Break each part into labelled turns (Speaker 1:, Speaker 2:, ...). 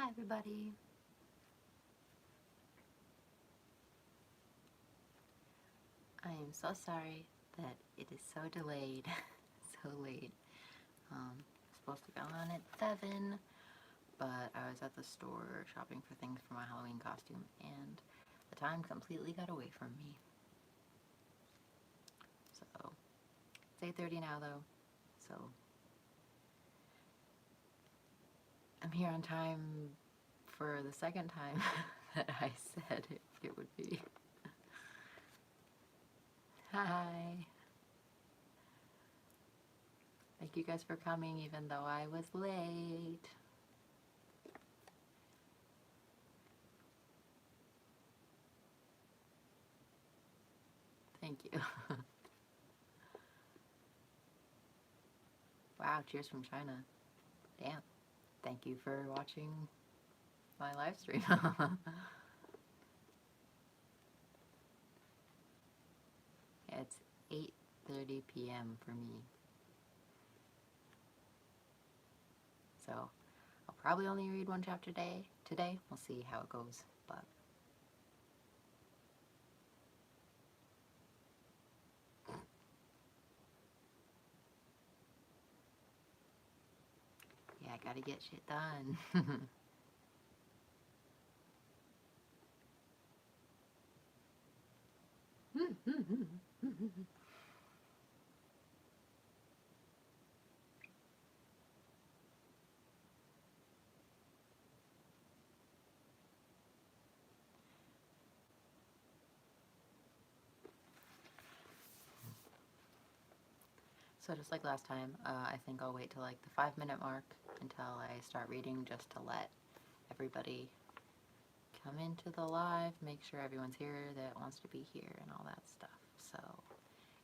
Speaker 1: Hi everybody. I am so sorry that it is so delayed, so late. Supposed to go on at 7, but I was at the store shopping for things for my Halloween costume and the time completely got away from me. So, it's 8:30 now though, so I'm here on time for the second time that I said it would be. Hi! Thank you guys for coming even though I was late. Thank you. Wow, cheers from China. Damn. Thank you for watching my live stream. It's 8:30 p.m. for me. So I'll probably only read one chapter today. We'll see how it goes, but yeah, I gotta get shit done. So just like last time, I think I'll wait till like the 5-minute mark until I start reading, just to let everybody come into the live, make sure everyone's here that wants to be here and all that stuff. So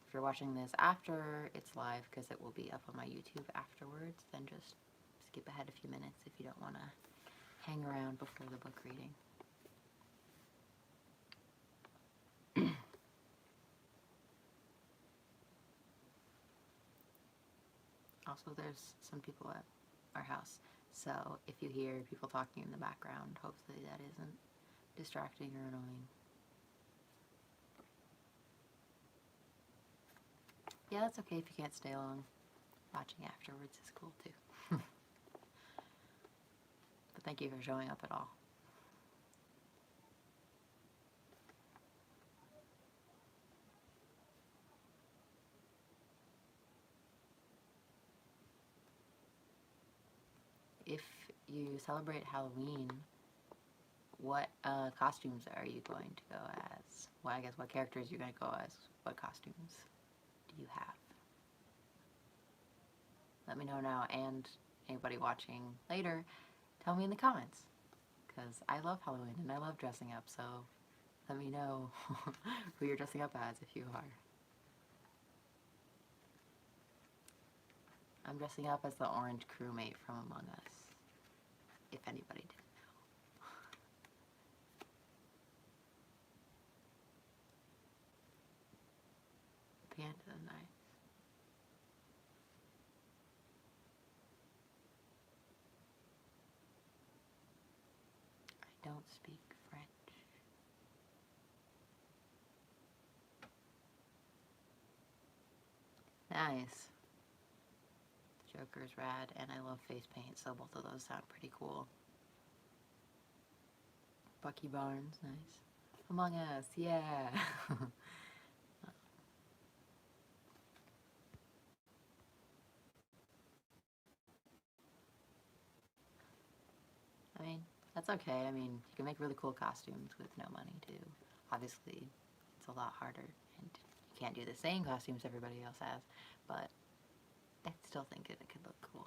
Speaker 1: if you're watching this after it's live, because it will be up on my YouTube afterwards, then just skip ahead a few minutes if you don't want to hang around before the book reading. Also, there's some people at our house, so if you hear people talking in the background, hopefully that isn't distracting or annoying. Yeah, that's okay if you can't stay long. Watching afterwards is cool too. But thank you for showing up at all. If you celebrate Halloween, what costumes are you going to go as? Well, I guess what characters you're going to go as. What costumes do you have? Let me know now, and anybody watching later, tell me in the comments, because I love Halloween and I love dressing up, so let me know who you're dressing up as if you are. I'm dressing up as the orange crewmate from Among Us, if anybody didn't know. Panda, nice. I don't speak French. Nice. Joker's rad, and I love face paint, so both of those sound pretty cool. Bucky Barnes, nice. Among Us, yeah. I mean, that's okay. I mean, you can make really cool costumes with no money too. Obviously, it's a lot harder, and you can't do the same costumes everybody else has, but I still think it could look cool.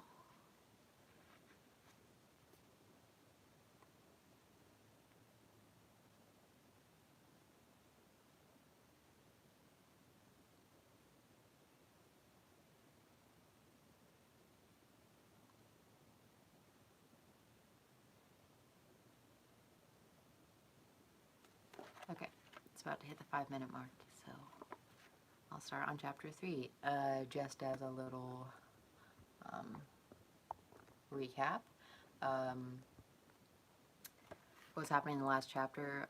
Speaker 1: Okay, it's about to hit the 5-minute mark, so I'll start on chapter 3. Just as a little recap, what's happening in the last chapter.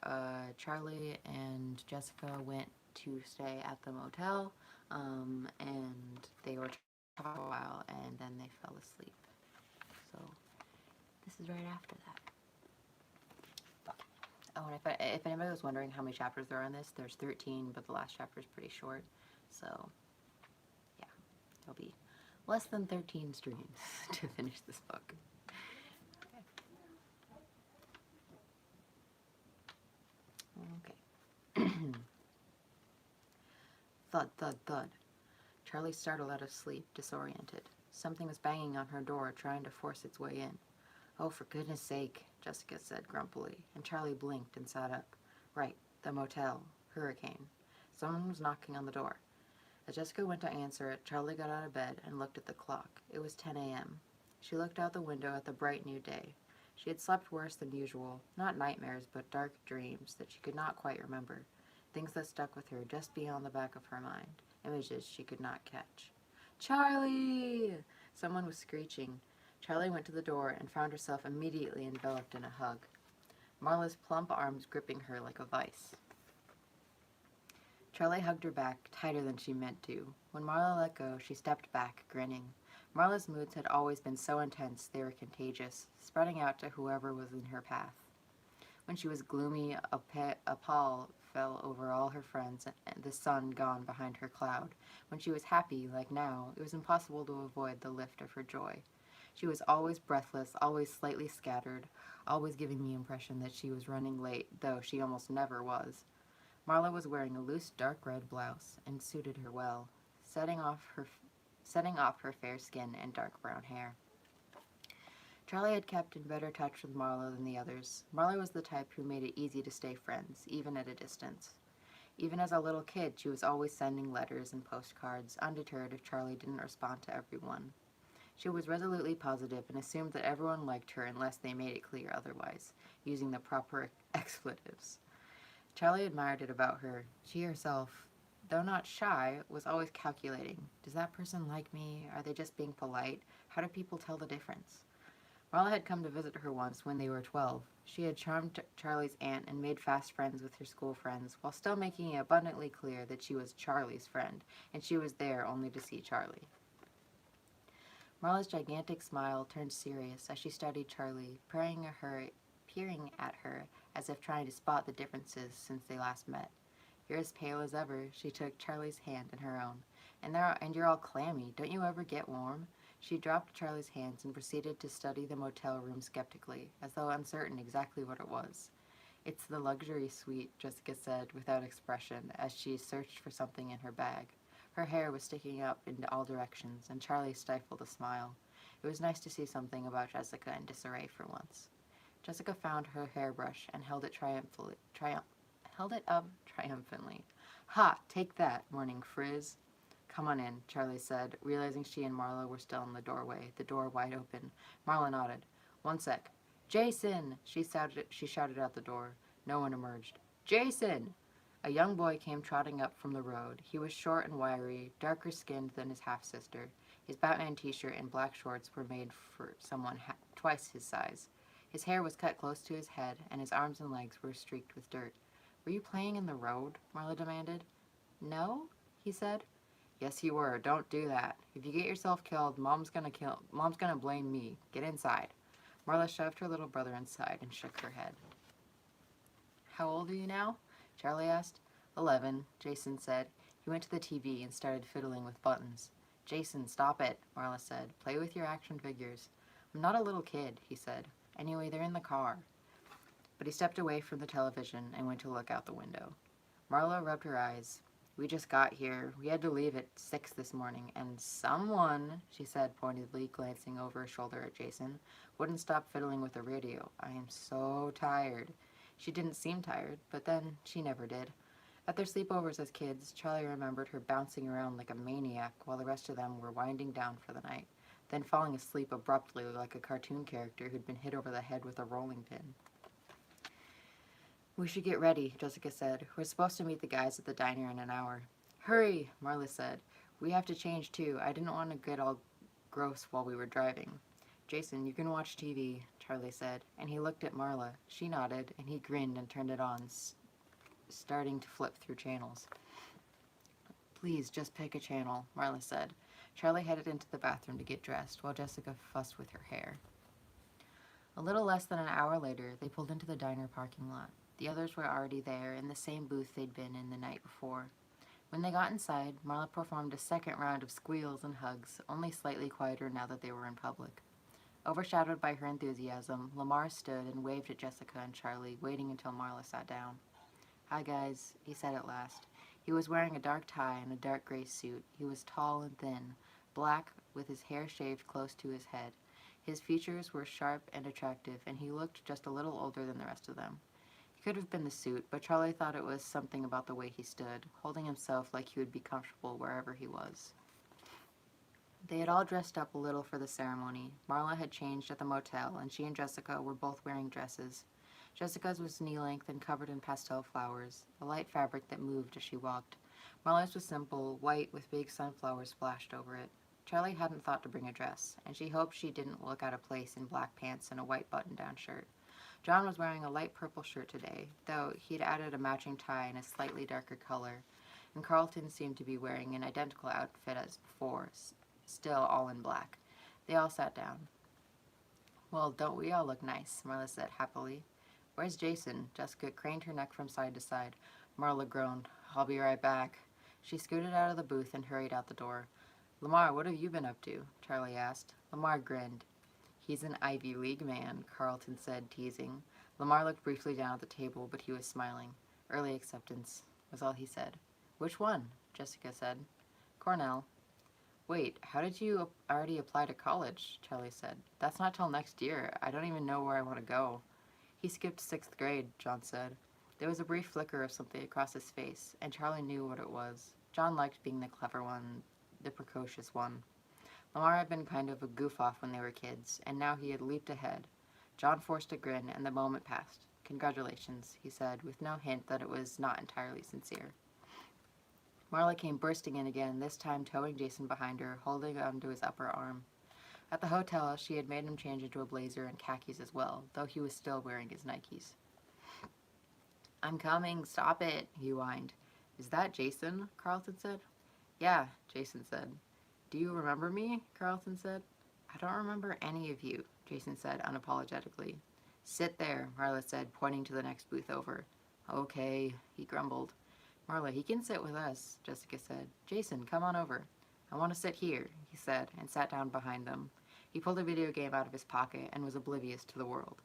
Speaker 1: Charlie and Jessica went to stay at the motel, and they were talking for a while, and then they fell asleep. So this is right after that. Oh, and if anybody was wondering how many chapters there are on this, there's 13, but the last chapter is pretty short. So, yeah, there'll be less than 13 streams to finish this book. Okay. Thud, thud, thud. Charlie startled out of sleep, disoriented. Something was banging on her door, trying to force its way in. Oh, for goodness sake, Jessica said grumpily, and Charlie blinked and sat up. Right, the motel. Hurricane. Someone was knocking on the door. As Jessica went to answer it, Charlie got out of bed and looked at the clock. It was 10 a.m. She looked out the window at the bright new day. She had slept worse than usual, not nightmares, but dark dreams that she could not quite remember, things that stuck with her just beyond the back of her mind, images she could not catch. Charlie! Someone was screeching. Charlie went to the door and found herself immediately enveloped in a hug, Marla's plump arms gripping her like a vice. Charlie hugged her back, tighter than she meant to. When Marla let go, she stepped back, grinning. Marla's moods had always been so intense they were contagious, spreading out to whoever was in her path. When she was gloomy, a pall fell over all her friends, and the sun gone behind her cloud. When she was happy, like now, it was impossible to avoid the lift of her joy. She was always breathless, always slightly scattered, always giving the impression that she was running late, though she almost never was. Marla was wearing a loose dark red blouse, and suited her well, setting off her fair skin and dark brown hair. Charlie had kept in better touch with Marla than the others. Marla was the type who made it easy to stay friends, even at a distance. Even as a little kid, she was always sending letters and postcards, undeterred if Charlie didn't respond to everyone. She was resolutely positive and assumed that everyone liked her unless they made it clear otherwise, using the proper expletives. Charlie admired it about her. She herself, though not shy, was always calculating. Does that person like me? Are they just being polite? How do people tell the difference? Marla had come to visit her once when they were 12. She had charmed Charlie's aunt and made fast friends with her school friends, while still making it abundantly clear that she was Charlie's friend, and she was there only to see Charlie. Marla's gigantic smile turned serious as she studied Charlie, peering at her as if trying to spot the differences since they last met. You're as pale as ever. She took Charlie's hand in her own. And you're all clammy. Don't you ever get warm? She dropped Charlie's hands and proceeded to study the motel room skeptically, as though uncertain exactly what it was. It's the luxury suite, Jessica said, without expression, as she searched for something in her bag. Her hair was sticking up in all directions, and Charlie stifled a smile. It was nice to see something about Jessica in disarray for once. Jessica found her hairbrush and held it up triumphantly. Ha! Take that, morning frizz. Come on in, Charlie said, realizing she and Marla were still in the doorway, the door wide open. Marla nodded. One sec. Jason! She shouted out the door. No one emerged. Jason! A young boy came trotting up from the road. He was short and wiry, darker skinned than his half-sister. His Batman t-shirt and black shorts were made for someone twice his size. His hair was cut close to his head, and his arms and legs were streaked with dirt. Were you playing in the road? Marla demanded. No, he said. Yes, you were. Don't do that. If you get yourself killed, Mom's gonna blame me. Get inside. Marla shoved her little brother inside and shook her head. How old are you now? Charlie asked. 11, Jason said. He went to the TV and started fiddling with buttons. Jason, stop it, Marla said. Play with your action figures. I'm not a little kid, he said. Anyway, they're in the car. But he stepped away from the television and went to look out the window. Marla rubbed her eyes. We just got here. We had to leave at 6 this morning, and someone, she said pointedly, glancing over her shoulder at Jason, wouldn't stop fiddling with the radio. I am so tired. She didn't seem tired, but then she never did. At their sleepovers as kids, Charlie remembered her bouncing around like a maniac while the rest of them were winding down for the night, then falling asleep abruptly like a cartoon character who'd been hit over the head with a rolling pin. We should get ready, Jessica said. We're supposed to meet the guys at the diner in an hour. Hurry, Marla said. We have to change too. I didn't want to get all gross while we were driving. Jason, you can watch TV, Charlie said, and he looked at Marla. She nodded, and he grinned and turned it on, starting to flip through channels. Please, just pick a channel, Marla said. Charlie headed into the bathroom to get dressed, while Jessica fussed with her hair. A little less than an hour later, they pulled into the diner parking lot. The others were already there, in the same booth they'd been in the night before. When they got inside, Marla performed a second round of squeals and hugs, only slightly quieter now that they were in public. Overshadowed by her enthusiasm, Lamar stood and waved at Jessica and Charlie, waiting until Marla sat down. Hi guys, he said at last. He was wearing a dark tie and a dark gray suit. He was tall and thin, black, with his hair shaved close to his head. His features were sharp and attractive, and he looked just a little older than the rest of them. It could have been the suit, but Charlie thought it was something about the way he stood, holding himself like he would be comfortable wherever he was. They had all dressed up a little for the ceremony. Marla had changed at the motel, and she and Jessica were both wearing dresses. Jessica's was knee-length and covered in pastel flowers, a light fabric that moved as she walked. Marla's was simple, white with big sunflowers splashed over it. Charlie hadn't thought to bring a dress, and she hoped she didn't look out of place in black pants and a white button-down shirt. John was wearing a light purple shirt today, though he'd added a matching tie in a slightly darker color, and Carlton seemed to be wearing an identical outfit as before, still all in black. They all sat down. Well, don't we all look nice, Marla said happily. Where's Jason? Jessica craned her neck from side to side. Marla groaned. I'll be right back. She scooted out of the booth and hurried out the door. Lamar, what have you been up to? Charlie asked. Lamar grinned. He's an Ivy League man, Carlton said, teasing. Lamar looked briefly down at the table, but he was smiling. Early acceptance, was all he said. Which one? Jessica said. Cornell. Wait, how did you already apply to college? Charlie said. That's not till next year. I don't even know where I want to go. He skipped 6th grade, John said. There was a brief flicker of something across his face, and Charlie knew what it was. John liked being the clever one, the precocious one. Lamar had been kind of a goof-off when they were kids, and now he had leaped ahead. John forced a grin, and the moment passed. Congratulations, he said, with no hint that it was not entirely sincere. Marla came bursting in again, this time towing Jason behind her, holding onto his upper arm. At the hotel, she had made him change into a blazer and khakis as well, though he was still wearing his Nikes. I'm coming, stop it, he whined. Is that Jason? Carlton said. Yeah, Jason said. Do you remember me? Carlton said. I don't remember any of you, Jason said unapologetically. Sit there, Marla said, pointing to the next booth over. Okay, he grumbled. Marla, he can sit with us, Jessica said. Jason, come on over. I want to sit here, he said, and sat down behind them. He pulled a video game out of his pocket and was oblivious to the world.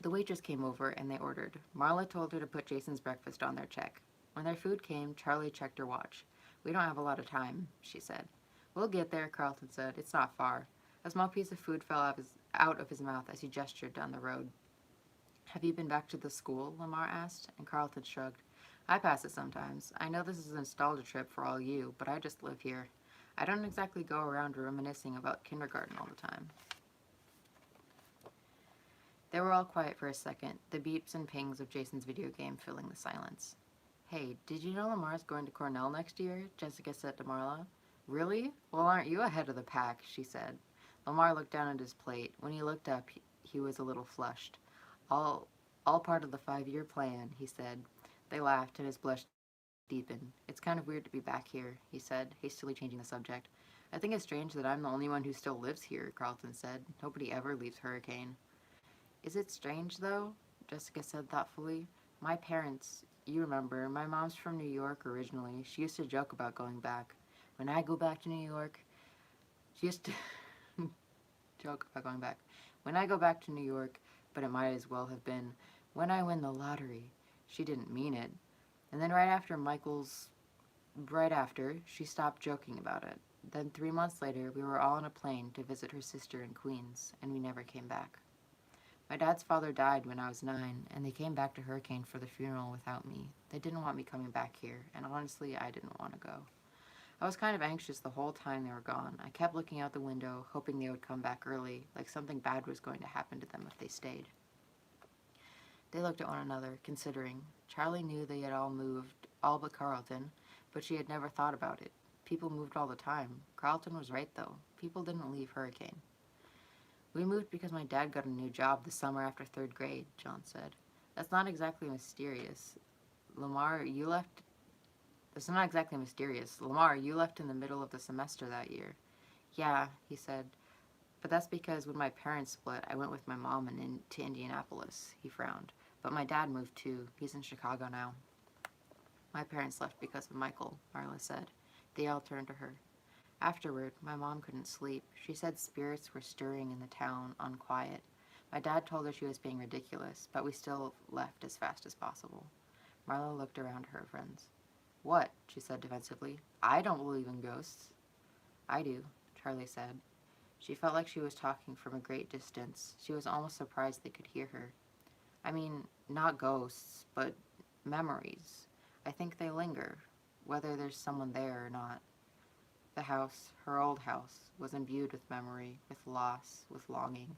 Speaker 1: The waitress came over and they ordered. Marla told her to put Jason's breakfast on their check. When their food came, Charlie checked her watch. We don't have a lot of time, she said. We'll get there, Carlton said. It's not far. A small piece of food fell out of his mouth as he gestured down the road. Have you been back to the school? Lamar asked, and Carlton shrugged. I pass it sometimes. I know this is a nostalgia trip for all you, but I just live here. I don't exactly go around reminiscing about kindergarten all the time. They were all quiet for a second, the beeps and pings of Jason's video game filling the silence. Hey, did you know Lamar's going to Cornell next year? Jessica said to Marla. Really? Well, aren't you ahead of the pack? She said. Lamar looked down at his plate. When he looked up, he was a little flushed. All part of the 5-year plan, he said. They laughed, and his blush deepened. It's kind of weird to be back here, he said, hastily changing the subject. I think it's strange that I'm the only one who still lives here, Carlton said. Nobody ever leaves Hurricane. Is it strange, though? Jessica said thoughtfully. My parents, you remember, my mom's from New York originally. She used to joke about going back. When I go back to New York, she used to joke about going back. When I go back to New York, but it might as well have been, when I win the lottery. She didn't mean it. And then right after, she stopped joking about it. Then 3 months later, we were all on a plane to visit her sister in Queens, and we never came back. My dad's father died when I was 9, and they came back to Hurricane for the funeral without me. They didn't want me coming back here, and honestly, I didn't want to go. I was kind of anxious the whole time they were gone. I kept looking out the window, hoping they would come back early, like something bad was going to happen to them if they stayed. They looked at one another, considering. Charlie knew they had all moved, all but Carlton, but she had never thought about it. People moved all the time. Carlton was right, though. People didn't leave Hurricane. We moved because my dad got a new job the summer after third grade, John said. That's not exactly mysterious. Lamar, you left... It's not exactly mysterious. Lamar, you left in the middle of the semester that year. Yeah, he said. But that's because when my parents split, I went with my mom to Indianapolis. He frowned. But my dad moved too. He's in Chicago now. My parents left because of Michael, Marla said. They all turned to her. Afterward, my mom couldn't sleep. She said spirits were stirring in the town, unquiet. My dad told her she was being ridiculous, but we still left as fast as possible. Marla looked around at her friends. What? She said defensively. I don't believe in ghosts. I do, Charlie said. She felt like she was talking from a great distance. She was almost surprised they could hear her. I mean, not ghosts, but memories. I think they linger, whether there's someone there or not. The house, her old house, was imbued with memory, with loss, with longing.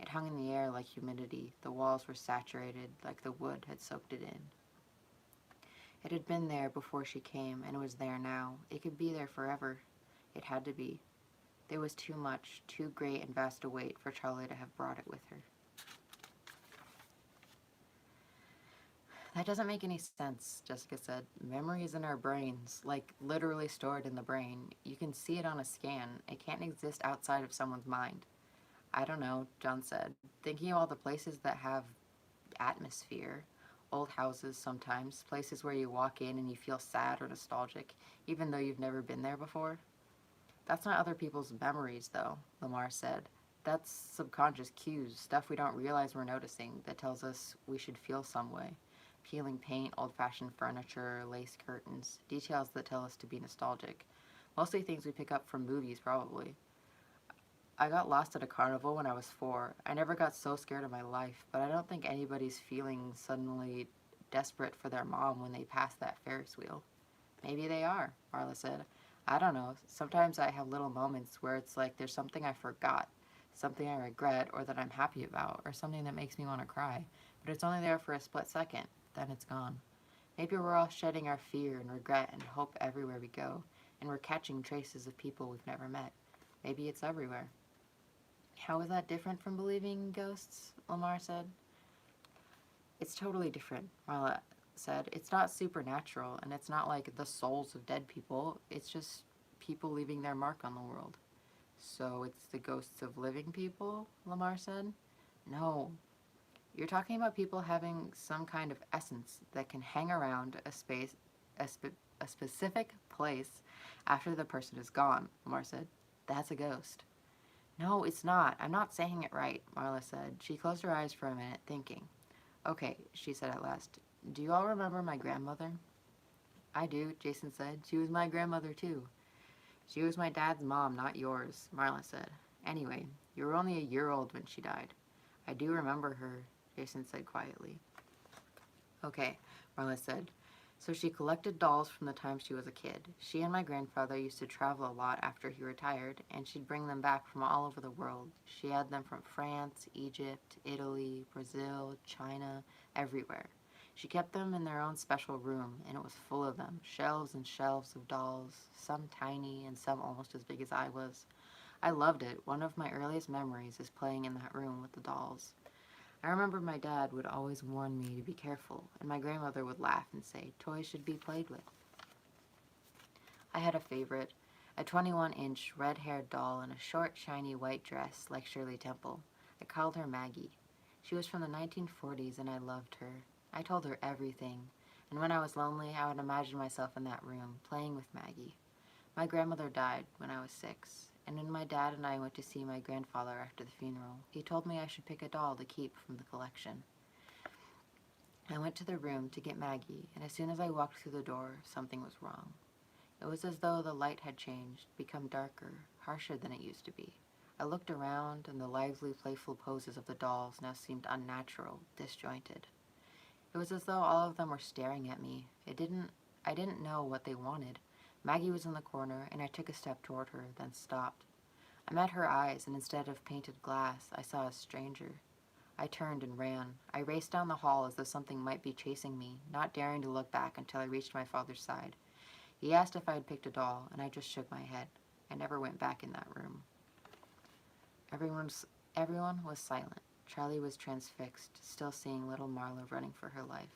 Speaker 1: It hung in the air like humidity. The walls were saturated, like the wood had soaked it in. It had been there before she came, and it was there now. It could be there forever. It had to be. There was too much, too great and vast a weight for Charlie to have brought it with her. That doesn't make any sense, Jessica said. Memory is in our brains, like literally stored in the brain. You can see it on a scan. It can't exist outside of someone's mind. I don't know, John said, thinking of all the places that have atmosphere. Old houses sometimes, places where you walk in and you feel sad or nostalgic, even though you've never been there before. That's not other people's memories, though, Lamar said. That's subconscious cues, stuff we don't realize we're noticing, that tells us we should feel some way. Peeling paint, old-fashioned furniture, lace curtains, details that tell us to be nostalgic. Mostly things we pick up from movies, probably. I got lost at a carnival when I was 4. I never got so scared in my life, but I don't think anybody's feeling suddenly desperate for their mom when they pass that Ferris wheel. Maybe they are, Marla said. I don't know. Sometimes I have little moments where it's like there's something I forgot, something I regret or that I'm happy about, or something that makes me want to cry. But it's only there for a split second, then it's gone. Maybe we're all shedding our fear and regret and hope everywhere we go, and we're catching traces of people we've never met. Maybe it's everywhere. How is that different from believing in ghosts? Lamar said. It's totally different, Marla said. It's not supernatural, and it's not like the souls of dead people. It's just people leaving their mark on the world. So it's the ghosts of living people, Lamar said. No. You're talking about people having some kind of essence that can hang around a specific place after the person is gone, Lamar said. That's a ghost. No, it's not. I'm not saying it right, Marla said. She closed her eyes for a minute, thinking. Okay, she said at last. Do you all remember my grandmother? I do, Jason said. She was my grandmother, too. She was my dad's mom, not yours, Marla said. Anyway, you were only a year old when she died. I do remember her, Jason said quietly. Okay, Marla said. So she collected dolls from the time she was a kid. She and my grandfather used to travel a lot after he retired, and she'd bring them back from all over the world. She had them from France, Egypt, Italy, Brazil, China, everywhere. She kept them in their own special room, and it was full of them, shelves and shelves of dolls, some tiny and some almost as big as I was. I loved it. One of my earliest memories is playing in that room with the dolls. I remember my dad would always warn me to be careful, and my grandmother would laugh and say, toys should be played with. I had a favorite, a 21-inch red-haired doll in a short, shiny white dress like Shirley Temple. I called her Maggie. She was from the 1940s, and I loved her. I told her everything, and when I was lonely, I would imagine myself in that room, playing with Maggie. My grandmother died when I was 6. And when my dad and I went to see my grandfather after the funeral, he told me I should pick a doll to keep from the collection. I went to the room to get Maggie, and as soon as I walked through the door, something was wrong. It was as though the light had changed, become darker, harsher than it used to be. I looked around, and the lively, playful poses of the dolls now seemed unnatural, disjointed. It was as though all of them were staring at me. I didn't know what they wanted. Maggie was in the corner, and I took a step toward her, then stopped. I met her eyes, and instead of painted glass, I saw a stranger. I turned and ran. I raced down the hall as though something might be chasing me, not daring to look back until I reached my father's side. He asked if I had picked a doll, and I just shook my head. I never went back in that room. Everyone was silent. Charlie was transfixed, still seeing little Marla running for her life.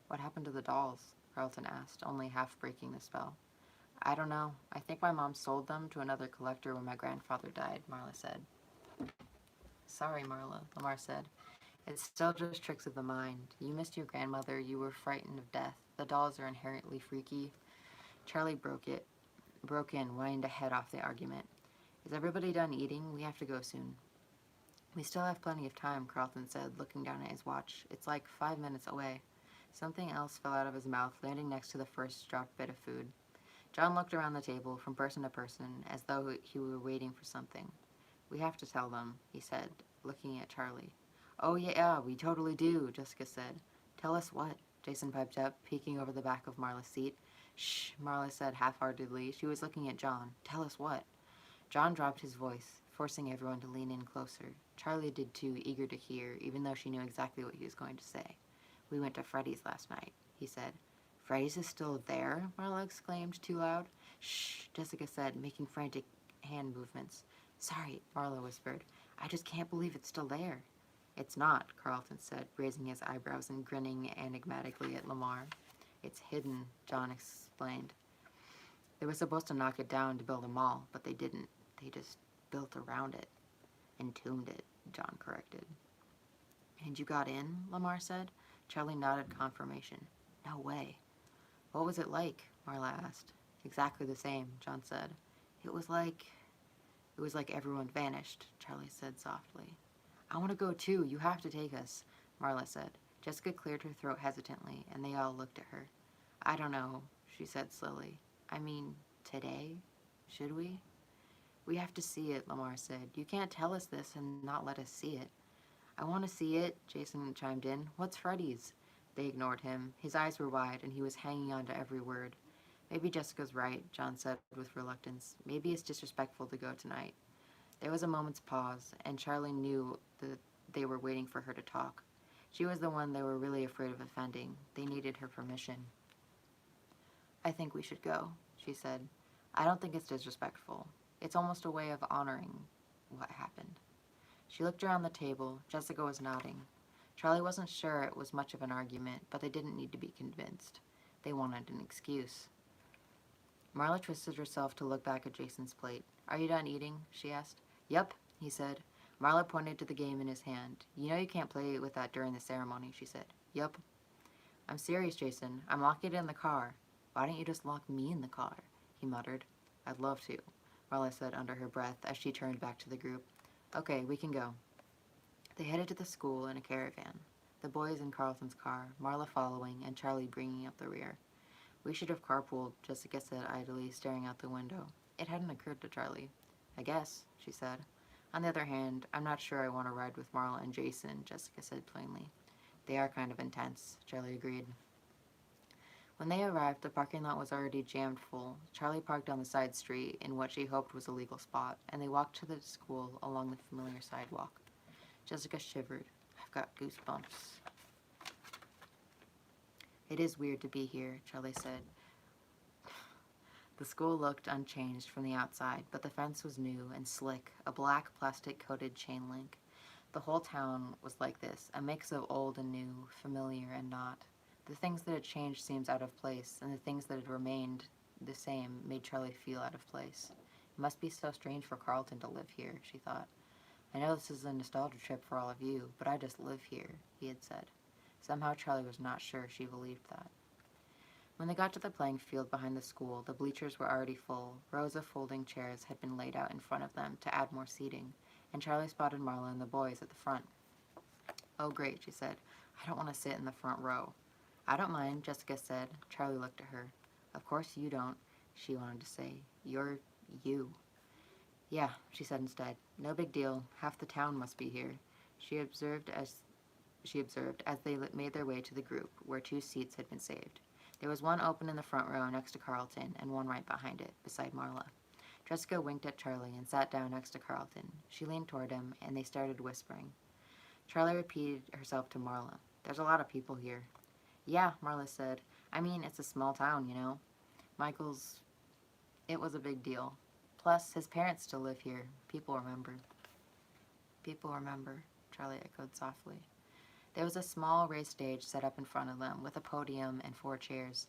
Speaker 1: What happened to the dolls? Carlton asked, only half breaking the spell. I don't know. I think my mom sold them to another collector when my grandfather died, Marla said. Sorry, Marla, Lamar said. It's still just tricks of the mind. You missed your grandmother. You were frightened of death. The dolls are inherently freaky. Charlie broke in, wanting to head off the argument. Is everybody done eating? We have to go soon. We still have plenty of time, Carlton said, looking down at his watch. It's like 5 minutes away. Something else fell out of his mouth, landing next to the first dropped bit of food. John looked around the table from person to person, as though he were waiting for something. We have to tell them, he said, looking at Charlie. Oh yeah, we totally do, Jessica said. Tell us what? Jason piped up, peeking over the back of Marla's seat. Shh, Marla said half-heartedly. She was looking at John. Tell us what? John dropped his voice, forcing everyone to lean in closer. Charlie did too, eager to hear, even though she knew exactly what he was going to say. We went to Freddy's last night, he said. Freddy's is still there? Marla exclaimed, too loud. Shh, Jessica said, making frantic hand movements. Sorry, Marla whispered. I just can't believe it's still there. It's not, Carlton said, raising his eyebrows and grinning enigmatically at Lamar. It's hidden, John explained. They were supposed to knock it down to build a mall, but they didn't. They just built around it. Entombed it, John corrected. And you got in, Lamar said. Charlie nodded confirmation. No way. What was it like? Marla asked. Exactly the same, John said. It was like everyone vanished, Charlie said softly. I want to go too. You have to take us, Marla said. Jessica cleared her throat hesitantly, and they all looked at her. I don't know, she said slowly. I mean, today? Should we? We have to see it, Lamar said. You can't tell us this and not let us see it. I want to see it, Jason chimed in. What's Freddy's? They ignored him. His eyes were wide, and he was hanging on to every word. Maybe Jessica's right, John said with reluctance. Maybe it's disrespectful to go tonight. There was a moment's pause, and Charlie knew that they were waiting for her to talk. She was the one they were really afraid of offending. They needed her permission. I think we should go, she said. I don't think it's disrespectful. It's almost a way of honoring what happened. She looked around the table. Jessica was nodding. Charlie wasn't sure it was much of an argument, but they didn't need to be convinced. They wanted an excuse. Marla twisted herself to look back at Jason's plate. Are you done eating? She asked. Yep, he said. Marla pointed to the game in his hand. You know you can't play with that during the ceremony, she said. Yup. I'm serious, Jason. I'm locking it in the car. Why don't you just lock me in the car? He muttered. I'd love to, Marla said under her breath as she turned back to the group. Okay, we can go. They headed to the school in a caravan. The boys in Carlton's car, Marla following, and Charlie bringing up the rear. We should have carpooled, Jessica said idly, staring out the window. It hadn't occurred to Charlie. I guess, she said. On the other hand, I'm not sure I want to ride with Marla and Jason, Jessica said plainly. They are kind of intense, Charlie agreed. When they arrived, the parking lot was already jammed full. Charlie parked on the side street in what she hoped was a legal spot, and they walked to the school along the familiar sidewalk. Jessica shivered. I've got goosebumps. It is weird to be here, Charlie said. The school looked unchanged from the outside, but the fence was new and slick, a black plastic-coated chain link. The whole town was like this, a mix of old and new, familiar and not. The things that had changed seemed out of place, and the things that had remained the same made Charlie feel out of place. It must be so strange for Carlton to live here, she thought. I know this is a nostalgia trip for all of you, but I just live here, he had said. Somehow Charlie was not sure she believed that. When they got to the playing field behind the school, the bleachers were already full. Rows of folding chairs had been laid out in front of them to add more seating, and Charlie spotted Marla and the boys at the front. Oh, great, she said. I don't want to sit in the front row. I don't mind, Jessica said. Charlie looked at her. Of course you don't, she wanted to say. You're you. Yeah, she said instead. No big deal. Half the town must be here. She observed as they made their way to the group, where 2 seats had been saved. There was one open in the front row next to Carlton, and one right behind it, beside Marla. Jessica winked at Charlie and sat down next to Carlton. She leaned toward him, and they started whispering. Charlie repeated herself to Marla. There's a lot of people here. Yeah, Marla said. I mean, it's a small town, you know. It was a big deal. Plus, his parents still live here. People people remember," Charlie echoed softly. There was a small raised stage set up in front of them, with a podium and 4 chairs.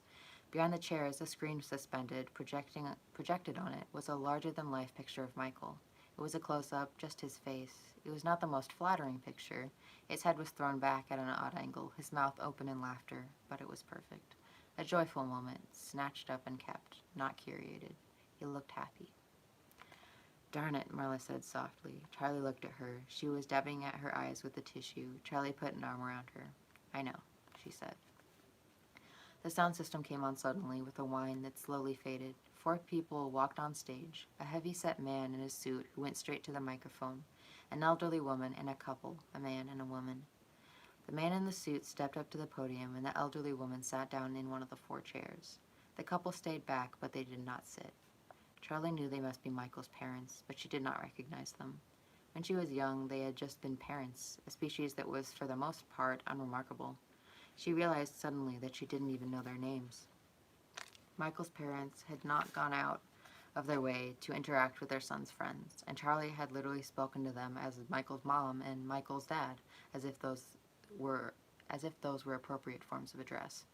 Speaker 1: Behind the chairs, a screen suspended. Projected on it was a larger-than-life picture of Michael. It was a close-up, just his face. It was not the most flattering picture. His head was thrown back at an odd angle, his mouth open in laughter, but it was perfect. A joyful moment, snatched up and kept, not curated. He looked happy. "Darn it," Marla said softly. Charlie looked at her. She was dabbing at her eyes with the tissue. Charlie put an arm around her. "I know," she said. The sound system came on suddenly with a whine that slowly faded. 4 people walked on stage, a heavy-set man in his suit who went straight to the microphone, an elderly woman, and a couple, a man and a woman. The man in the suit stepped up to the podium, and the elderly woman sat down in one of the 4 chairs. The couple stayed back, but they did not sit. Charlie knew they must be Michael's parents, but she did not recognize them. When she was young, they had just been parents, a species that was, for the most part, unremarkable. She realized suddenly that she didn't even know their names. Michael's parents had not gone out of their way to interact with their son's friends, and Charlie had literally spoken to them as Michael's mom and Michael's dad, as if those were appropriate forms of address.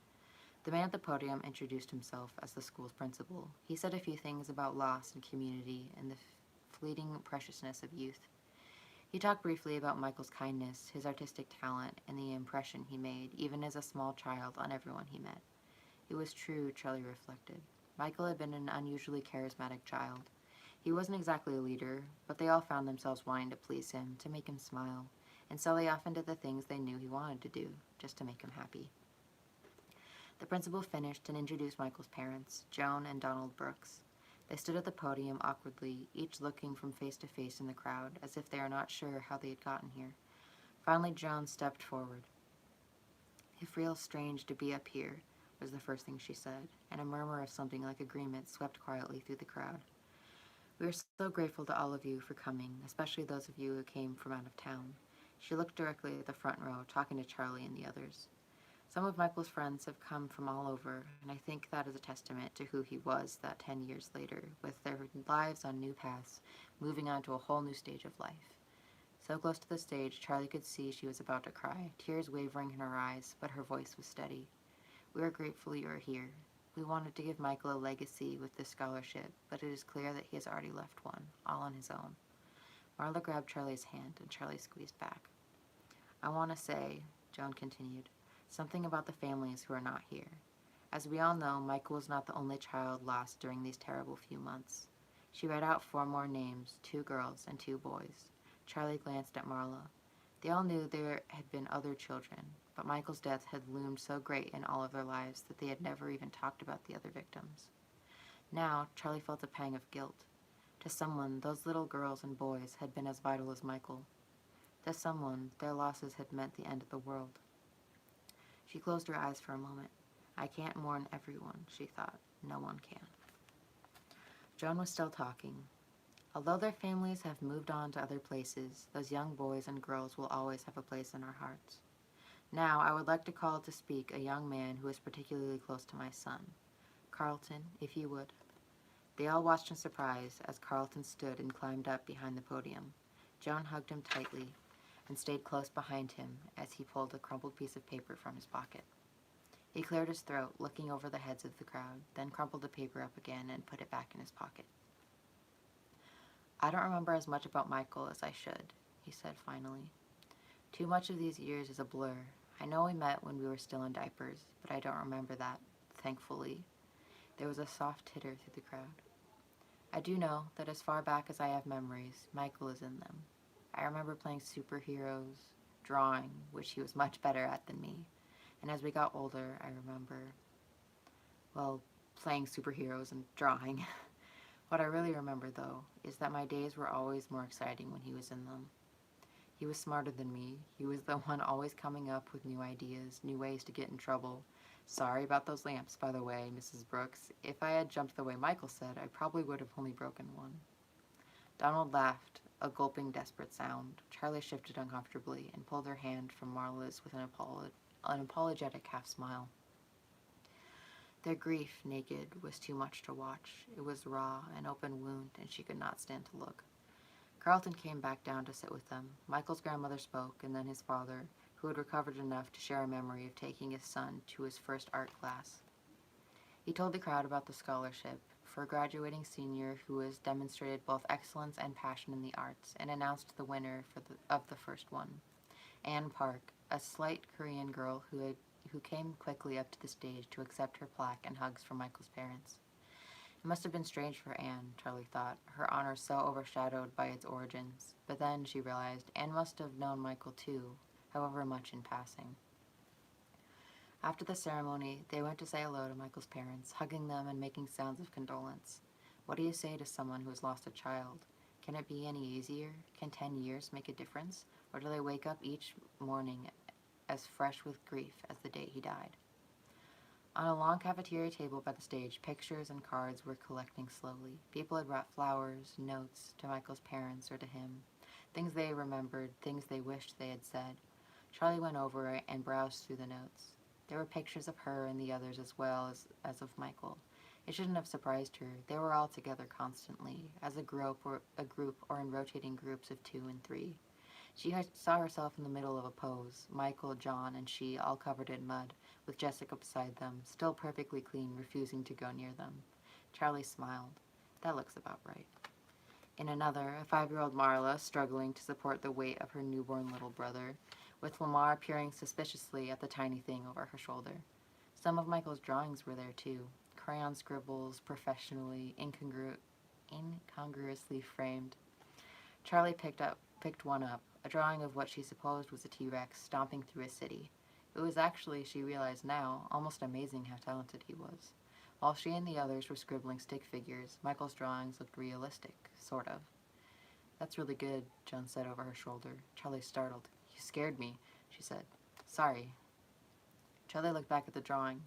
Speaker 1: The man at the podium introduced himself as the school's principal. He said a few things about loss and community and the fleeting preciousness of youth. He talked briefly about Michael's kindness, his artistic talent, and the impression he made, even as a small child, on everyone he met. It was true, Charlie reflected. Michael had been an unusually charismatic child. He wasn't exactly a leader, but they all found themselves wanting to please him, to make him smile, and so they often did the things they knew he wanted to do, just to make him happy. The principal finished and introduced Michael's parents, Joan and Donald Brooks. They stood at the podium awkwardly, each looking from face to face in the crowd, as if they were not sure how they had gotten here. Finally, Joan stepped forward. "It feels strange to be up here," was the first thing she said, and a murmur of something like agreement swept quietly through the crowd. "We are so grateful to all of you for coming, especially those of you who came from out of town." She looked directly at the front row, talking to Charlie and the others. "Some of Michael's friends have come from all over, and I think that is a testament to who he was that 10 years later, with their lives on new paths, moving on to a whole new stage of life." So close to the stage, Charlie could see she was about to cry, tears wavering in her eyes, but her voice was steady. "We are grateful you are here. We wanted to give Michael a legacy with this scholarship, but it is clear that he has already left one, all on his own." Marla grabbed Charlie's hand, and Charlie squeezed back. "I want to say," Joan continued, "something about the families who are not here. As we all know, Michael was not the only child lost during these terrible few months." She read out 4 more names, 2 girls and 2 boys. Charlie glanced at Marla. They all knew there had been other children, but Michael's death had loomed so great in all of their lives that they had never even talked about the other victims. Now, Charlie felt a pang of guilt. To someone, those little girls and boys had been as vital as Michael. To someone, their losses had meant the end of the world. She closed her eyes for a moment. "I can't mourn everyone," she thought. "No one can." Joan was still talking. "Although their families have moved on to other places, those young boys and girls will always have a place in our hearts. Now, I would like to call to speak a young man who is particularly close to my son. Carlton, if you would." They all watched in surprise as Carlton stood and climbed up behind the podium. Joan hugged him tightly and stayed close behind him as he pulled a crumpled piece of paper from his pocket. He cleared his throat, looking over the heads of the crowd, then crumpled the paper up again and put it back in his pocket. "I don't remember as much about Michael as I should," he said finally. "Too much of these years is a blur. I know we met when we were still in diapers, but I don't remember that, thankfully." There was a soft titter through the crowd. "I do know that as far back as I have memories, Michael is in them. I remember playing superheroes, drawing, which he was much better at than me, and as we got older, I remember, well, playing superheroes and drawing. What I really remember, though, is that my days were always more exciting when he was in them. He was smarter than me. He was the one always coming up with new ideas, new ways to get in trouble. Sorry about those lamps, by the way, Mrs. Brooks. If I had jumped the way Michael said, I probably would have only broken one." Donald laughed, a gulping, desperate sound. Charlie shifted uncomfortably and pulled her hand from Marla's with an apologetic half-smile. Their grief, naked, was too much to watch. It was raw, an open wound, and she could not stand to look. Carlton came back down to sit with them. Michael's grandmother spoke, and then his father, who had recovered enough to share a memory of taking his son to his first art class. He told the crowd about the scholarship for a graduating senior who has demonstrated both excellence and passion in the arts, and announced the winner of the first one, Anne Park, a slight Korean girl who came quickly up to the stage to accept her plaque and hugs from Michael's parents. It must have been strange for Anne, Charlie thought, her honor so overshadowed by its origins. But then, she realized, Anne must have known Michael too, however much in passing. After the ceremony, they went to say hello to Michael's parents, hugging them and making sounds of condolence. What do you say to someone who has lost a child? Can it be any easier? Can 10 years make a difference? Or do they wake up each morning as fresh with grief as the day he died? On a long cafeteria table by the stage, pictures and cards were collecting slowly. People had brought flowers, notes to Michael's parents or to him, things they remembered, things they wished they had said. Charlie went over and browsed through the notes. There were pictures of her and the others as well as of Michael. It shouldn't have surprised her. They were all together constantly, as a group or in rotating groups of 2 and 3. She saw herself in the middle of a pose, Michael, John, and she all covered in mud, with Jessica beside them, still perfectly clean, refusing to go near them. Charlie smiled. That looks about right. In another, a 5-year-old Marla struggling to support the weight of her newborn little brother, with Lamar peering suspiciously at the tiny thing over her shoulder. Some of Michael's drawings were there too, crayon scribbles, professionally, incongruously framed. Charlie picked one up, a drawing of what she supposed was a T-Rex stomping through a city. It was actually, she realized now, almost amazing how talented he was. While she and the others were scribbling stick figures, Michael's drawings looked realistic, sort of. That's really good, Joan said over her shoulder. Charlie startled. You scared me, she said. Sorry. Charlie looked back at the drawing.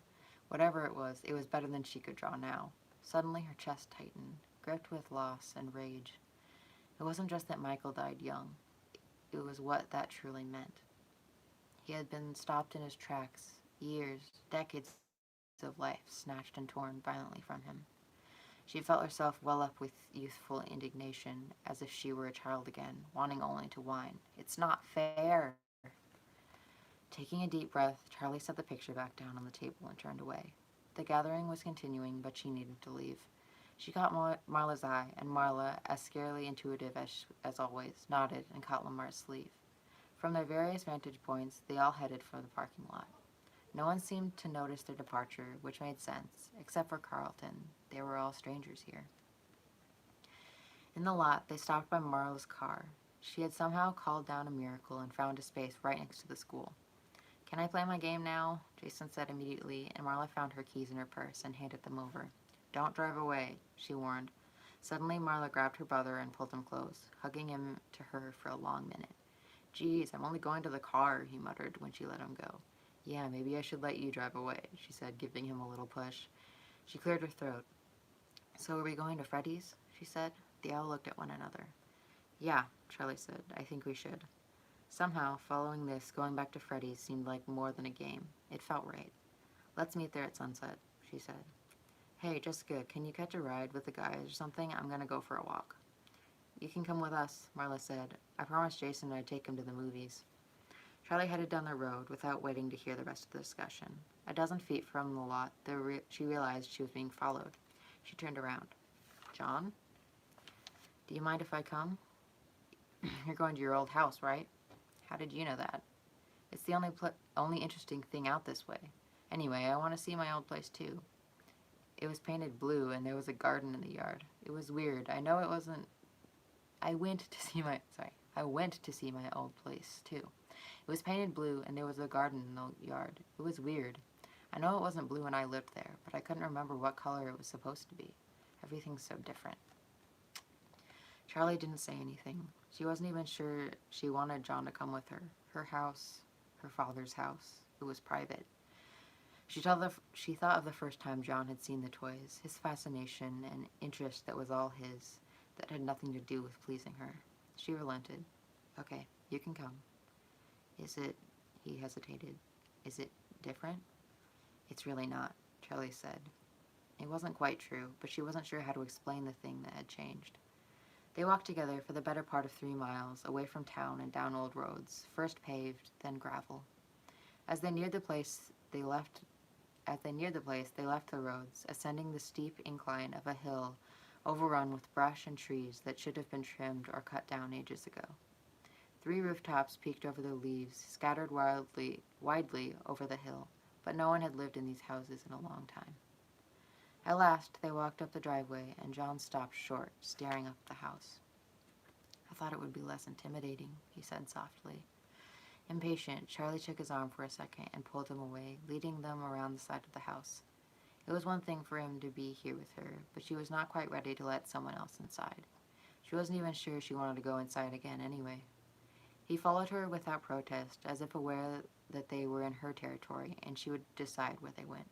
Speaker 1: Whatever it was better than she could draw now. Suddenly her chest tightened, gripped with loss and rage. It wasn't just that Michael died young. It was what that truly meant. He had been stopped in his tracks, years, decades of life snatched and torn violently from him. She felt herself well up with youthful indignation, as if she were a child again, wanting only to whine. It's not fair! Taking a deep breath, Charlie set the picture back down on the table and turned away. The gathering was continuing, but she needed to leave. She caught Marla's eye, and Marla, as scarily intuitive as always, nodded and caught Lamar's sleeve. From their various vantage points, they all headed for the parking lot. No one seemed to notice their departure, which made sense, except for Carlton. They were all strangers here. In the lot, they stopped by Marla's car. She had somehow called down a miracle and found a space right next to the school. Can I play my game now? Jason said immediately, and Marla found her keys in her purse and handed them over. Don't drive away, she warned. Suddenly, Marla grabbed her brother and pulled him close, hugging him to her for a long minute. Geez, I'm only going to the car, he muttered when she let him go. Yeah, maybe I should let you drive away, she said, giving him a little push. She cleared her throat. So are we going to Freddy's? She said. They all looked at one another. Yeah, Charlie said. I think we should. Somehow, following this, going back to Freddy's seemed like more than a game. It felt right. Let's meet there at sunset, she said. Hey, Jessica, can you catch a ride with the guys or something? I'm going to go for a walk. You can come with us, Marla said. I promised Jason I'd take him to the movies. Charlie headed down the road without waiting to hear the rest of the discussion. A dozen feet from the lot, she realized she was being followed. She turned around. John? Do you mind if I come? You're going to your old house, right? How did you know that? It's the only interesting thing out this way. Anyway, I want to see my old place too. It was painted blue and there was a garden in the yard. It was weird. I know it wasn't... I went to see my old place too. It was painted blue and there was a garden in the yard. It was weird. I know it wasn't blue when I lived there, but I couldn't remember what color it was supposed to be. Everything's so different. Charlie didn't say anything. She wasn't even sure she wanted John to come with her. Her house, her father's house. It was private. She thought of the first time John had seen the toys, his fascination and interest that was all his, that had nothing to do with pleasing her. She relented. Okay, you can come. Is it, he hesitated, is it different? It's really not, Charlie said. It wasn't quite true, but she wasn't sure how to explain the thing that had changed. They walked together for the better part of 3 miles, away from town and down old roads, first paved, then gravel. As they neared the place, they left the roads, ascending the steep incline of a hill overrun with brush and trees that should have been trimmed or cut down ages ago. 3 rooftops peeked over their leaves, scattered widely over the hill, but no one had lived in these houses in a long time. At last, they walked up the driveway, and John stopped short, staring up at the house. "I thought it would be less intimidating," he said softly. Impatient, Charlie took his arm for a second and pulled him away, leading them around the side of the house. It was one thing for him to be here with her, but she was not quite ready to let someone else inside. She wasn't even sure she wanted to go inside again anyway. He followed her without protest, as if aware that they were in her territory and she would decide where they went.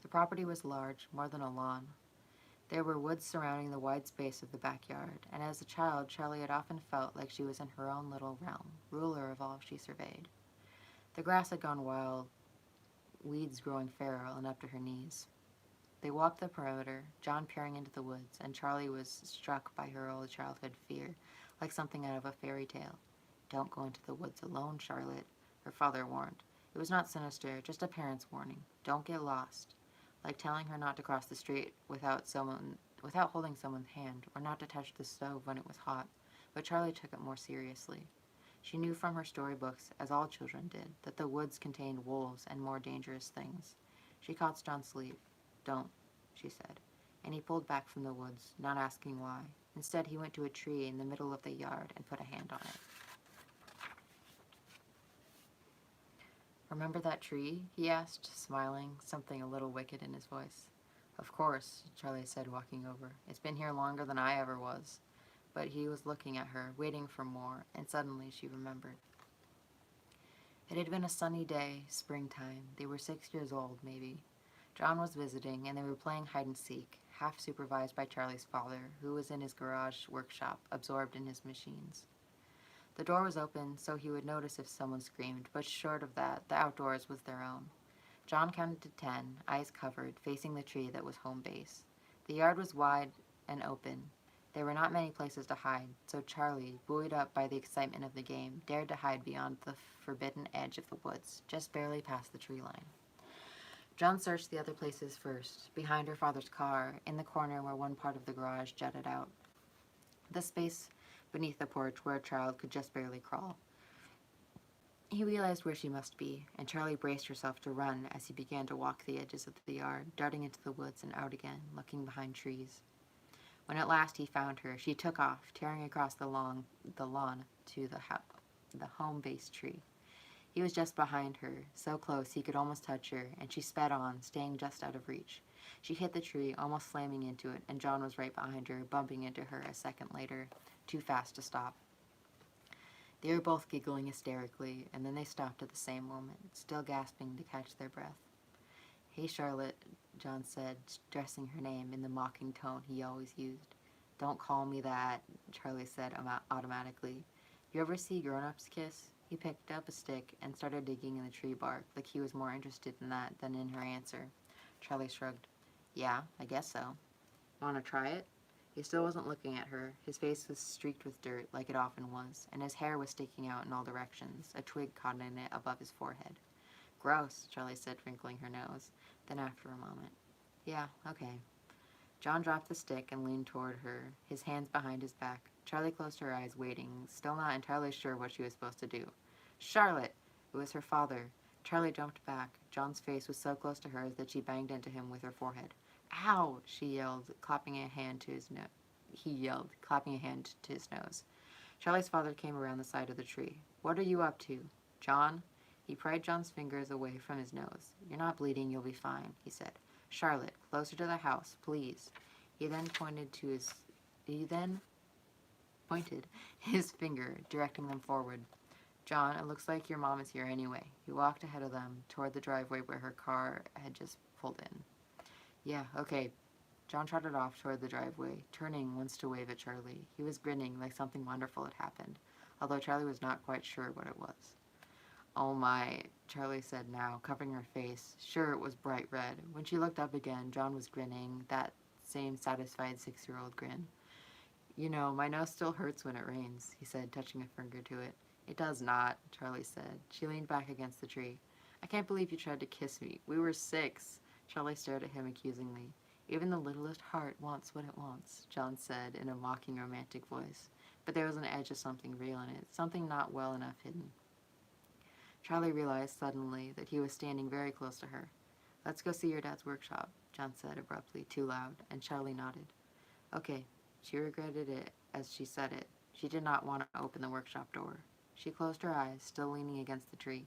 Speaker 1: The property was large, more than a lawn. There were woods surrounding the wide space of the backyard, and as a child, Charlie had often felt like she was in her own little realm, ruler of all she surveyed. The grass had gone wild, weeds growing feral and up to her knees. They walked the perimeter, John peering into the woods, and Charlie was struck by her old childhood fear, like something out of a fairy tale. "Don't go into the woods alone, Charlotte," her father warned. It was not sinister, just a parent's warning. Don't get lost. Like telling her not to cross the street without holding someone's hand, or not to touch the stove when it was hot, but Charlie took it more seriously. She knew from her storybooks, as all children did, that the woods contained wolves and more dangerous things. She caught John's sleeve. "Don't," she said, and he pulled back from the woods, not asking why. Instead, he went to a tree in the middle of the yard and put a hand on it. "Remember that tree?" he asked, smiling, something a little wicked in his voice. "Of course," Charlie said, walking over. "It's been here longer than I ever was." But he was looking at her, waiting for more, and suddenly she remembered. It had been a sunny day, springtime. They were 6 years old, maybe. John was visiting, and they were playing hide-and-seek, half supervised by Charlie's father, who was in his garage workshop, absorbed in his machines. The door was open, so he would notice if someone screamed, but short of that, the outdoors was their own. John counted to 10, eyes covered, facing the tree that was home base. The yard was wide and open. There were not many places to hide, so Charlie, buoyed up by the excitement of the game, dared to hide beyond the forbidden edge of the woods, just barely past the tree line. John searched the other places first, behind her father's car, in the corner where one part of the garage jutted out. The space beneath the porch where a child could just barely crawl. He realized where she must be, and Charlie braced herself to run as he began to walk the edges of the yard, darting into the woods and out again, looking behind trees. When at last he found her, she took off, tearing across the lawn to the home-based tree. He was just behind her, so close he could almost touch her, and she sped on, staying just out of reach. She hit the tree, almost slamming into it, and John was right behind her, bumping into her a second later, too fast to stop. They were both giggling hysterically, and then they stopped at the same moment, still gasping to catch their breath. "Hey, Charlotte," John said, stressing her name in the mocking tone he always used. "Don't call me that," Charlie said automatically. "You ever see grown-ups kiss?" He picked up a stick and started digging in the tree bark, like he was more interested in that than in her answer. Charlie shrugged. "Yeah, I guess so. Want to try it?" He still wasn't looking at her. His face was streaked with dirt, like it often was, and his hair was sticking out in all directions, a twig caught in it above his forehead. "Gross," Charlie said, wrinkling her nose. Then after a moment, "Yeah, okay." John dropped the stick and leaned toward her, his hands behind his back. Charlie closed her eyes, waiting, still not entirely sure what she was supposed to do. "Charlotte!" It was her father. Charlie jumped back. John's face was so close to hers that she banged into him with her forehead. "Ow!" He yelled, clapping a hand to his nose. Charlie's father came around the side of the tree. "What are you up to?" "John?" He pried John's fingers away from his nose. "You're not bleeding, you'll be fine," he said. "Charlotte, closer to the house, please." He then pointed his finger, directing them forward. "John, it looks like your mom is here anyway." He walked ahead of them, toward the driveway where her car had just pulled in. "Yeah, okay." John trotted off toward the driveway, turning once to wave at Charlie. He was grinning like something wonderful had happened, although Charlie was not quite sure what it was. "Oh my," Charlie said now, covering her face. Sure, it was bright red. When she looked up again, John was grinning, that same satisfied 6-year-old grin. You know, my nose still hurts when it rains, he said, touching a finger to it. It does not, Charlie said. She leaned back against the tree. I can't believe you tried to kiss me. We were 6. Charlie stared at him accusingly. Even the littlest heart wants what it wants, John said in a mocking, romantic voice. But there was an edge of something real in it, something not well enough hidden. Charlie realized suddenly that he was standing very close to her. Let's go see your dad's workshop, John said abruptly, too loud, and Charlie nodded. Okay. She regretted it as she said it. She did not want to open the workshop door. She closed her eyes, still leaning against the tree.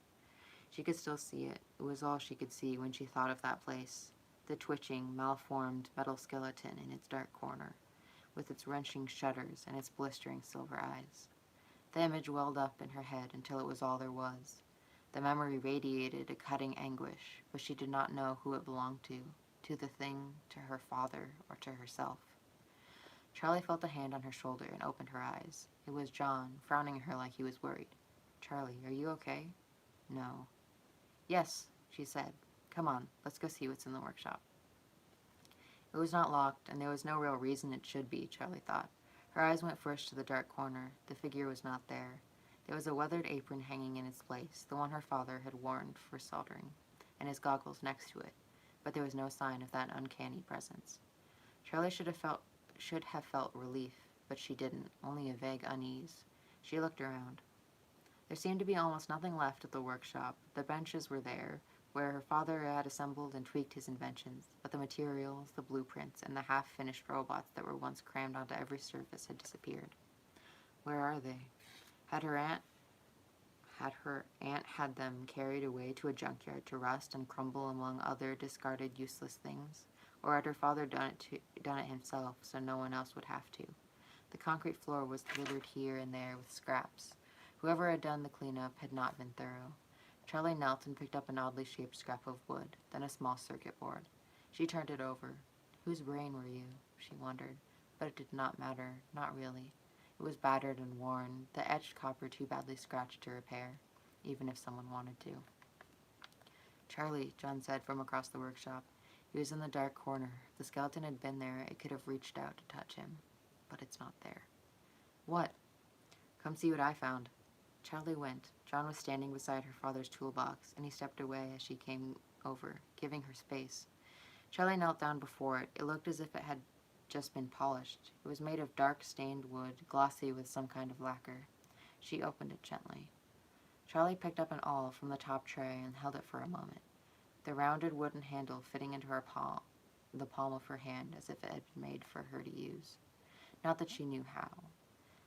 Speaker 1: She could still see it. It was all she could see when she thought of that place. The twitching, malformed metal skeleton in its dark corner, with its wrenching shutters and its blistering silver eyes. The image welled up in her head until it was all there was. The memory radiated a cutting anguish, but she did not know who it belonged to the thing, to her father, or to herself. Charlie felt a hand on her shoulder and opened her eyes. It was John, frowning at her like he was worried. Charlie, are you okay? No. Yes, she said. Come on, let's go see what's in the workshop. It was not locked, and there was no real reason it should be, Charlie thought. Her eyes went first to the dark corner. The figure was not there. There was a weathered apron hanging in its place, the one her father had worn for soldering, and his goggles next to it, but there was no sign of that uncanny presence. Charlie should have felt relief, but she didn't, only a vague unease. She looked around. There seemed to be almost nothing left of the workshop. The benches were there, where her father had assembled and tweaked his inventions, but the materials, the blueprints, and the half-finished robots that were once crammed onto every surface had disappeared. Where are they? Had her aunt had them carried away to a junkyard to rust and crumble among other discarded useless things? Or had her father done it himself so no one else would have to? The concrete floor was littered here and there with scraps. Whoever had done the cleanup had not been thorough. Charlie knelt and picked up an oddly shaped scrap of wood, then a small circuit board. She turned it over. Whose brain were you? She wondered. But it did not matter, not really. It was battered and worn, the etched copper too badly scratched to repair, even if someone wanted to. Charlie, John said from across the workshop. He was in the dark corner. If the skeleton had been there, it could have reached out to touch him. But it's not there. What? Come see what I found. Charlie went. John was standing beside her father's toolbox, and he stepped away as she came over, giving her space. Charlie knelt down before it. It looked as if it had just been polished. It was made of dark stained wood, glossy with some kind of lacquer. She opened it gently. Charlie picked up an awl from the top tray and held it for a moment, the rounded wooden handle fitting into her palm, the palm of her hand, as if it had been made for her to use. Not that she knew how.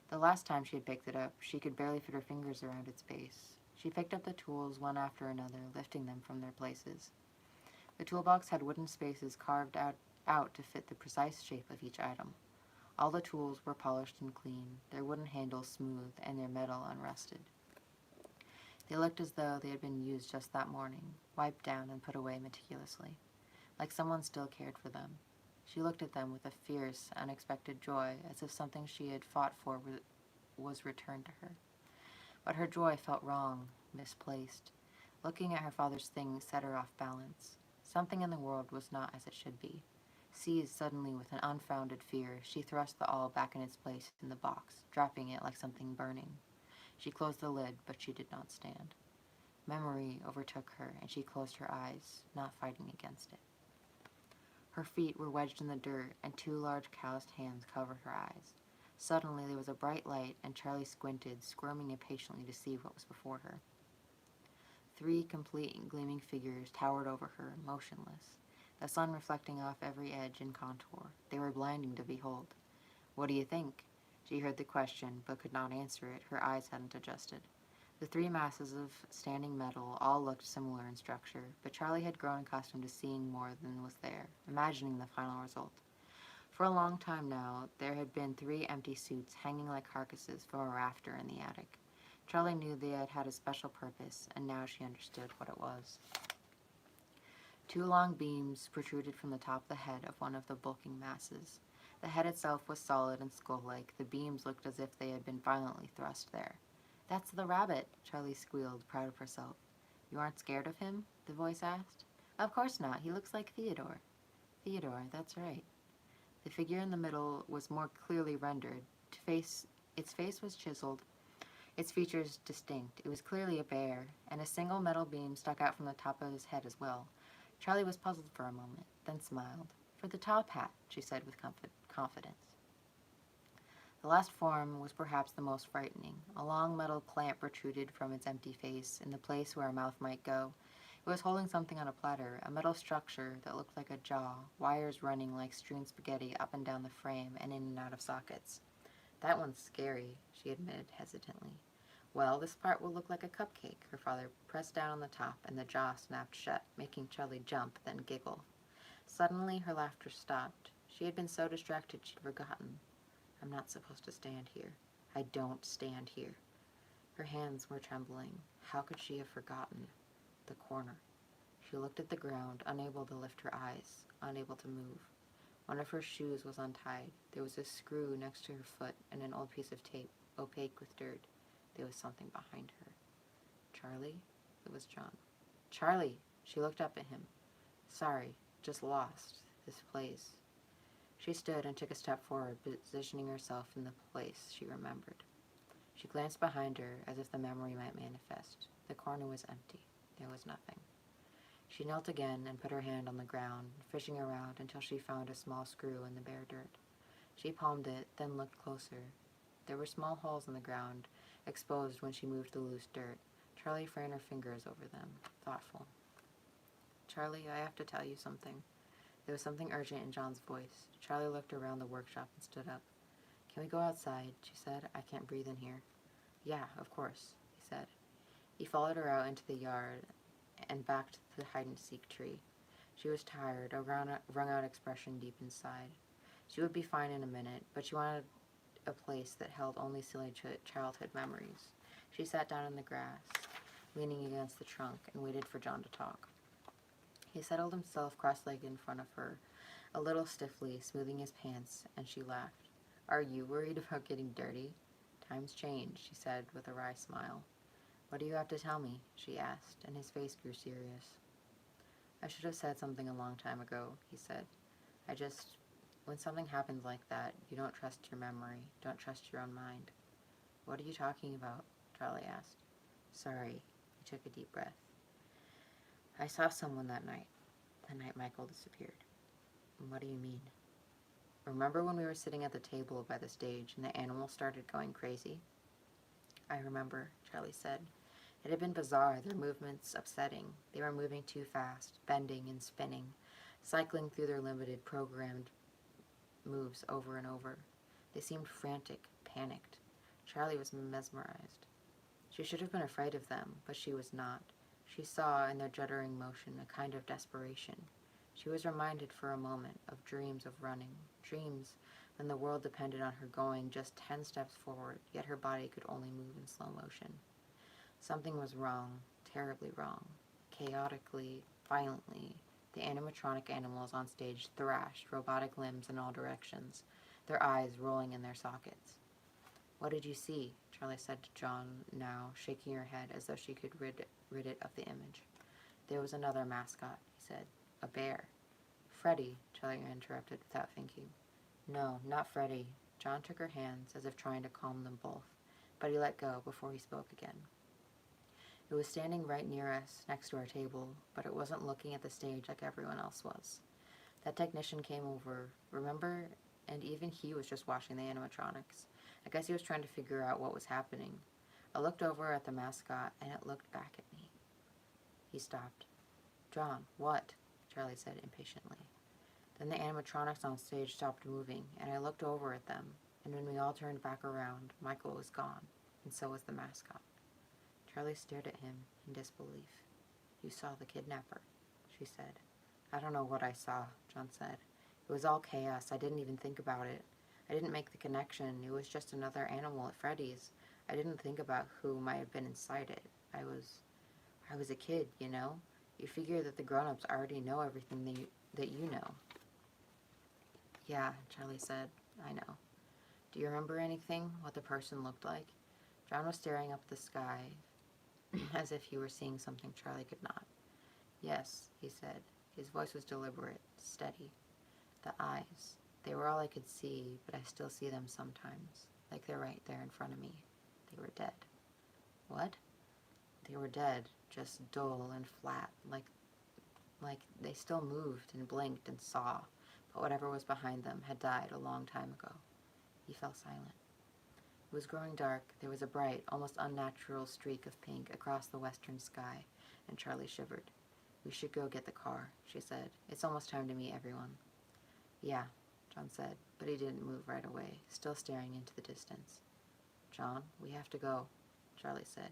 Speaker 1: The last time she had picked it up, she could barely fit her fingers around its base. She picked up the tools one after another, lifting them from their places. The toolbox had wooden spaces carved out to fit the precise shape of each item. All the tools were polished and clean, their wooden handles smooth, and their metal unrusted. They looked as though they had been used just that morning, wiped down and put away meticulously, like someone still cared for them. She looked at them with a fierce, unexpected joy, as if something she had fought for was returned to her. But her joy felt wrong, misplaced. Looking at her father's things set her off balance. Something in the world was not as it should be. Seized suddenly with an unfounded fear, she thrust the awl back in its place in the box, dropping it like something burning. She closed the lid, but she did not stand. Memory overtook her, and she closed her eyes, not fighting against it. Her feet were wedged in the dirt, and 2 large calloused hands covered her eyes. Suddenly there was a bright light, and Charlie squinted, squirming impatiently to see what was before her. 3 complete and gleaming figures towered over her, motionless, the sun reflecting off every edge and contour. They were blinding to behold. What do you think? She heard the question, but could not answer it. Her eyes hadn't adjusted. The 3 masses of standing metal all looked similar in structure, but Charlie had grown accustomed to seeing more than was there, imagining the final result. For a long time now, there had been 3 empty suits hanging like carcasses from a rafter in the attic. Charlie knew they had had a special purpose, and now she understood what it was. 2 long beams protruded from the top of the head of one of the bulking masses. The head itself was solid and skull-like. The beams looked as if they had been violently thrust there. That's the rabbit, Charlie squealed, proud of herself. You aren't scared of him? The voice asked. Of course not. He looks like Theodore. Theodore, that's right. The figure in the middle was more clearly rendered. Its face was chiseled, its features distinct. It was clearly a bear, and a single metal beam stuck out from the top of his head as well. Charlie was puzzled for a moment, then smiled. "For the top hat," she said with confidence. The last form was perhaps the most frightening. A long metal clamp protruded from its empty face, in the place where a mouth might go. It was holding something on a platter, a metal structure that looked like a jaw, wires running like strewn spaghetti up and down the frame and in and out of sockets. "That one's scary," she admitted hesitantly. "Well, this part will look like a cupcake." Her father pressed down on the top, and the jaw snapped shut, making Charlie jump, then giggle. Suddenly, her laughter stopped. She had been so distracted she'd forgotten. "I'm not supposed to stand here. I don't stand here." Her hands were trembling. How could she have forgotten? The corner. She looked at the ground, unable to lift her eyes, unable to move. One of her shoes was untied. There was a screw next to her foot and an old piece of tape, opaque with dirt. There was something behind her. "Charlie?" It was John. "Charlie!" She looked up at him. "Sorry, just lost. This place." She stood and took a step forward, positioning herself in the place she remembered. She glanced behind her, as if the memory might manifest. The corner was empty. There was nothing. She knelt again and put her hand on the ground, fishing around until she found a small screw in the bare dirt. She palmed it, then looked closer. There were small holes in the ground, exposed when she moved the loose dirt. Charlie ran her fingers over them, thoughtful. "Charlie, I have to tell you something." There was something urgent in John's voice. Charlie looked around the workshop and stood up. "Can we go outside?" she said. "I can't breathe in here." "Yeah, of course," he said. He followed her out into the yard and back to the hide-and-seek tree. She was tired, a wrung-out expression deep inside. She would be fine in a minute, but she wanted a place that held only silly childhood memories. She sat down in the grass, leaning against the trunk, and waited for John to talk. He settled himself cross-legged in front of her, a little stiffly, smoothing his pants, and she laughed. "Are you worried about getting dirty?" "Times change," she said with a wry smile. "What do you have to tell me?" she asked, and his face grew serious. "I should have said something a long time ago," he said. When something happens like that, you don't trust your memory, don't trust your own mind." "What are you talking about?" Charlie asked. "Sorry." He took a deep breath. "I saw someone that night, the night Michael disappeared." "What do you mean?" "Remember when we were sitting at the table by the stage and the animals started going crazy?" "I remember," Charlie said. It had been bizarre, their movements upsetting. They were moving too fast, bending and spinning, cycling through their limited, programmed moves over and over. They seemed frantic, panicked. Charlie was mesmerized. She should have been afraid of them, but she was not. She saw in their juddering motion a kind of desperation. She was reminded for a moment of dreams of running, dreams when the world depended on her going just 10 steps forward, yet her body could only move in slow motion. Something was wrong, terribly wrong. Chaotically, violently, the animatronic animals on stage thrashed, robotic limbs in all directions, their eyes rolling in their sockets. "What did you see?" Charlie said to John, now shaking her head as though she could rid it of the image. "There was another mascot," he said. "A bear." "Freddie," Charlie interrupted without thinking. "No, not Freddie." John took her hands as if trying to calm them both, but he let go before he spoke again. It was standing right near us, next to our table, but it wasn't looking at the stage like everyone else was. That technician came over, remember? And even he was just watching the animatronics. I guess he was trying to figure out what was happening. I looked over at the mascot, and it looked back at me. He stopped. "John, what?" Charlie said impatiently. Then the animatronics on stage stopped moving, and I looked over at them, and when we all turned back around, Michael was gone, and so was the mascot. Charlie stared at him in disbelief. "You saw the kidnapper," she said. "I don't know what I saw," John said. "It was all chaos. I didn't even think about it. I didn't make the connection. It was just another animal at Freddy's. I didn't think about who might have been inside it. I was a kid, you know? You figure that the grown-ups already know everything that you know." "Yeah," Charlie said. "I know. Do you remember anything? What the person looked like?" John was staring up at the sky, as if he were seeing something Charlie could not. "Yes," he said. His voice was deliberate, steady. "The eyes. They were all I could see, but I still see them sometimes. like they're right there in front of me. They were dead. What? They were dead, just dull and flat, like they still moved and blinked and saw, but whatever was behind them had died a long time ago. He fell silent. It was growing dark. There was a bright, almost unnatural streak of pink across the western sky, and Charlie shivered. We should go get the car, she said. It's almost time to meet everyone. Yeah, John said, but he didn't move right away, still staring into the distance. John, we have to go, Charlie said.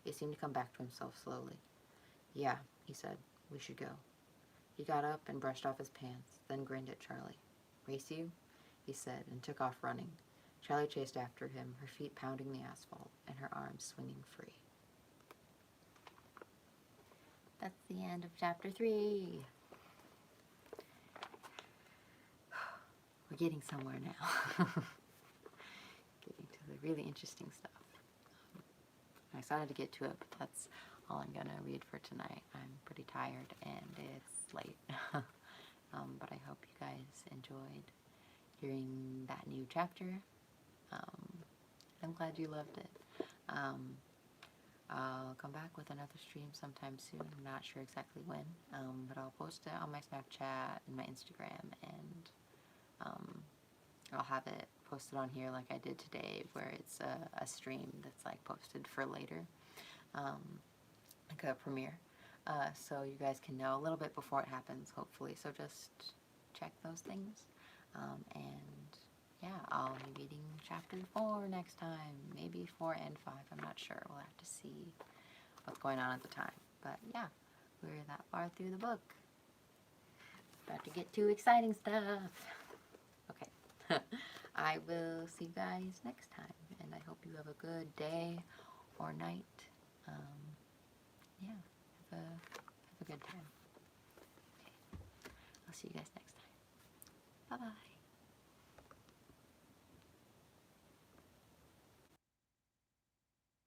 Speaker 1: He seemed to come back to himself slowly. Yeah, he said, we should go. He got up and brushed off his pants, then grinned at Charlie. Race you? He said, and took off running. Charlie chased after him, her feet pounding the asphalt and her arms swinging free. That's the end of chapter 3. We're getting somewhere now. Getting to the really interesting stuff. I'm excited to get to it, but that's all I'm going to read for tonight. I'm pretty tired and it's late. But I hope you guys enjoyed hearing that new chapter. I'm glad you loved it. I'll come back with another stream sometime soon. I'm not sure exactly when, but I'll post it on my Snapchat and my Instagram, and I'll have it posted on here like I did today, where it's a stream that's like posted for later, like a premiere, so you guys can know a little bit before it happens, hopefully. So just check those things, and yeah, I'll be reading chapter 4 next time, maybe 4 and 5, I'm not sure. We'll have to see what's going on at the time. But yeah, we're that far through the book. About to get to exciting stuff. Okay, I will see you guys next time, and I hope you have a good day or night. Yeah, have a good time. Okay, I'll see you guys next time. Bye-bye.